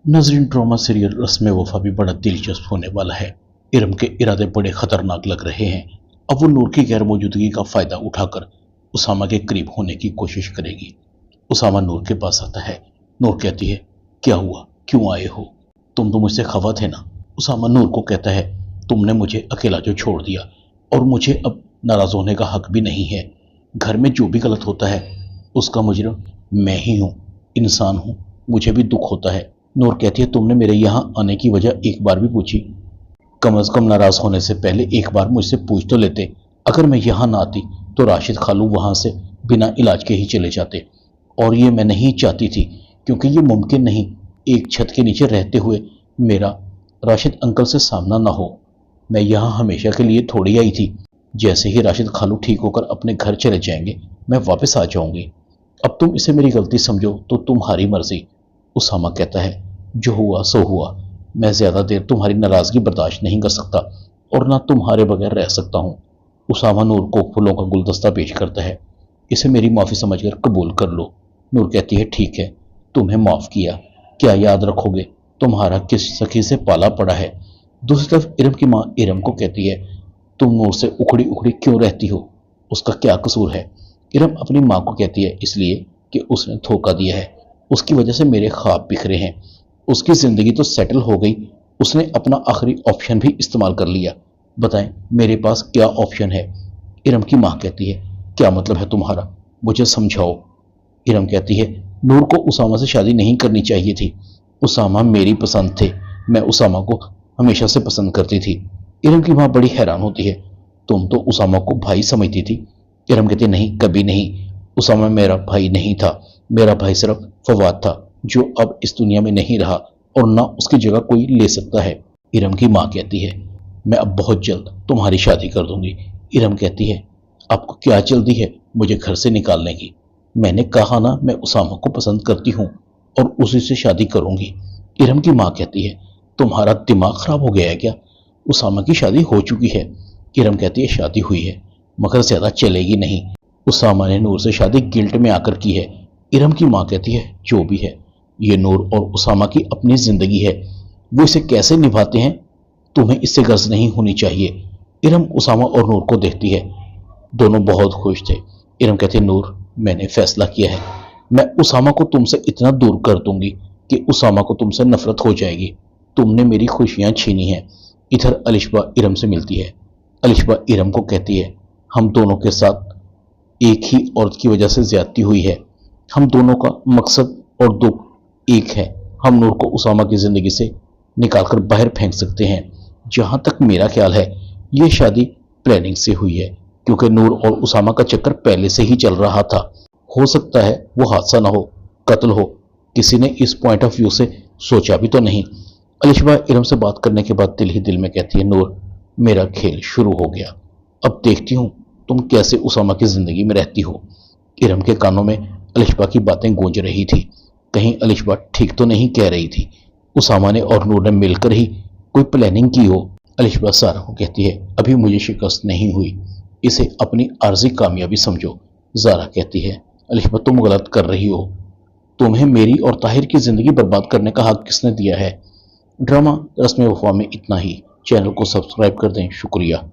नाज़रीन, drama serial रस्म वफा भी बड़ा दिलचस्प होने वाला है। इरम के इरादे बड़े खतरनाक लग रहे हैं। अब वो नूर की गैर मौजूदगी का फायदा उठाकर उसामा के करीब होने की कोशिश करेगी। उसामा नूर के पास आता है। नूर कहती है, क्या हुआ, क्यों आए हो? तुम तो मुझसे खफा थे ना? उसामा नूर को कहता है, तुमने मुझे अकेला जो छोड़ दिया और मुझे अब नाराज होने का हक भी नहीं है। घर में जो भी गलत होता है उसका मुजरिम मैं ही हूँ, इंसान हूँ, मुझे भी दुख होता है। नूर कहती है, तुमने मेरे यहाँ आने की वजह एक बार भी पूछी? कम अज कम नाराज होने से पहले एक बार मुझसे पूछ तो लेते। अगर मैं यहाँ ना आती तो राशिद खालू वहां से बिना इलाज के ही चले जाते, और ये मैं नहीं चाहती थी, क्योंकि ये मुमकिन नहीं एक छत के नीचे रहते हुए मेरा राशिद अंकल से सामना ना हो। मैं यहाँ हमेशा के लिए थोड़ी आई थी। जैसे ही राशिद खालू ठीक होकर अपने घर चले जाएंगे मैं वापस आ जाऊंगी। अब तुम इसे मेरी गलती समझो तो तुम्हारी मर्जी। उसामा कहता है, जो हुआ सो हुआ। मैं ज्यादा देर तुम्हारी नाराजगी बर्दाश्त नहीं कर सकता और ना तुम्हारे बगैर रह सकता हूँ। उसामा नूर को फूलों का गुलदस्ता पेश करता है। इसे मेरी माफी समझकर कबूल कर लो। नूर कहती है, ठीक है, तुम्हें माफ किया। क्या याद रखोगे तुम्हारा किस सखी से पाला पड़ा है? दूसरी तरफ इरम की माँ इरम को कहती है, तुम नूर से उखड़ी उखड़ी क्यों रहती हो? उसका क्या कसूर है? इरम अपनी माँ को कहती है, इसलिए कि उसने धोखा दिया है। उसकी वजह से मेरे ख्वाब बिखरे हैं। उसकी जिंदगी तो सेटल हो गई, उसने अपना आखिरी ऑप्शन भी इस्तेमाल कर लिया। बताएं मेरे पास क्या ऑप्शन है? इरम की माँ कहती है, क्या मतलब है तुम्हारा, मुझे समझाओ। इरम कहती है, नूर को उसामा से शादी नहीं करनी चाहिए थी। उसामा मेरी पसंद थे, मैं उसामा को हमेशा से पसंद करती थी। इरम की माँ बड़ी हैरान होती है, तुम तो उसामा को भाई समझती थी। इरम कहती है, नहीं, कभी नहीं। उसामा मेरा भाई नहीं था, मेरा भाई सिर्फ फवाद था, जो अब इस दुनिया में नहीं रहा और ना उसकी जगह कोई ले सकता है। इरम की माँ कहती है, मैं अब बहुत जल्द तुम्हारी शादी कर दूंगी। इरम कहती है, आपको क्या जल्दी है मुझे घर से निकालने की? मैंने कहा ना, मैं उसामा को पसंद करती हूँ और उसी से शादी करूंगी। इरम की माँ कहती है, तुम्हारा दिमाग खराब हो गया है क्या? उसामा की शादी हो चुकी है। इरम कहती है, शादी हुई है मगर ज्यादा चलेगी नहीं। उसामा ने नूर से शादी गिल्ट में आकर की है। इरम की माँ कहती है, जो भी है, ये नूर और उसामा की अपनी जिंदगी है, वो इसे कैसे निभाते हैं तुम्हें इससे गर्ज नहीं होनी चाहिए। इरम उसामा और नूर को देखती है। दोनों बहुत खुश थे। इरम कहती है, नूर, मैंने फैसला किया है, मैं उसामा को तुमसे इतना दूर कर दूंगी कि उसामा को तुमसे नफरत हो जाएगी। तुमने मेरी खुशियां छीनी हैं। इधर अलिशबा इरम से मिलती है। अलिशबा इरम को कहती है, हम दोनों के साथ एक ही औरत की वजह से ज्यादती हुई है। हम दोनों का मकसद और दुख एक है। हम नूर को उसामा की जिंदगी से निकालकर बाहर फेंक सकते हैं। जहां तक मेरा ख्याल है, यह शादी प्लानिंग से हुई है, क्योंकि नूर और उसामा का चक्कर पहले से ही चल रहा था। हो सकता है वो हादसा ना हो, कत्ल हो। किसी ने इस पॉइंट ऑफ व्यू से सोचा भी तो नहीं। अलिशबा इरम से बात करने के बाद दिल ही दिल में कहती है, नूर, मेरा खेल शुरू हो गया। अब देखती हूँ तुम कैसे उसामा की जिंदगी में रहती हो। इरम के कानों में अलिशबा की बातें गूंज रही थी। कहीं अलिशबा ठीक तो नहीं कह रही थी? उसामा ने और नूर ने मिलकर ही कोई प्लानिंग की हो। अलिशबा सारा को कहती है, अभी मुझे शिकस्त नहीं हुई, इसे अपनी आर्जी कामयाबी समझो। जारा कहती है, अलिशबा तुम गलत कर रही हो। तुम्हें मेरी और ताहिर की जिंदगी बर्बाद करने का हक किसने दिया है? ड्रामा रस्म वफा में इतना ही। चैनल को सब्सक्राइब कर दें। शुक्रिया।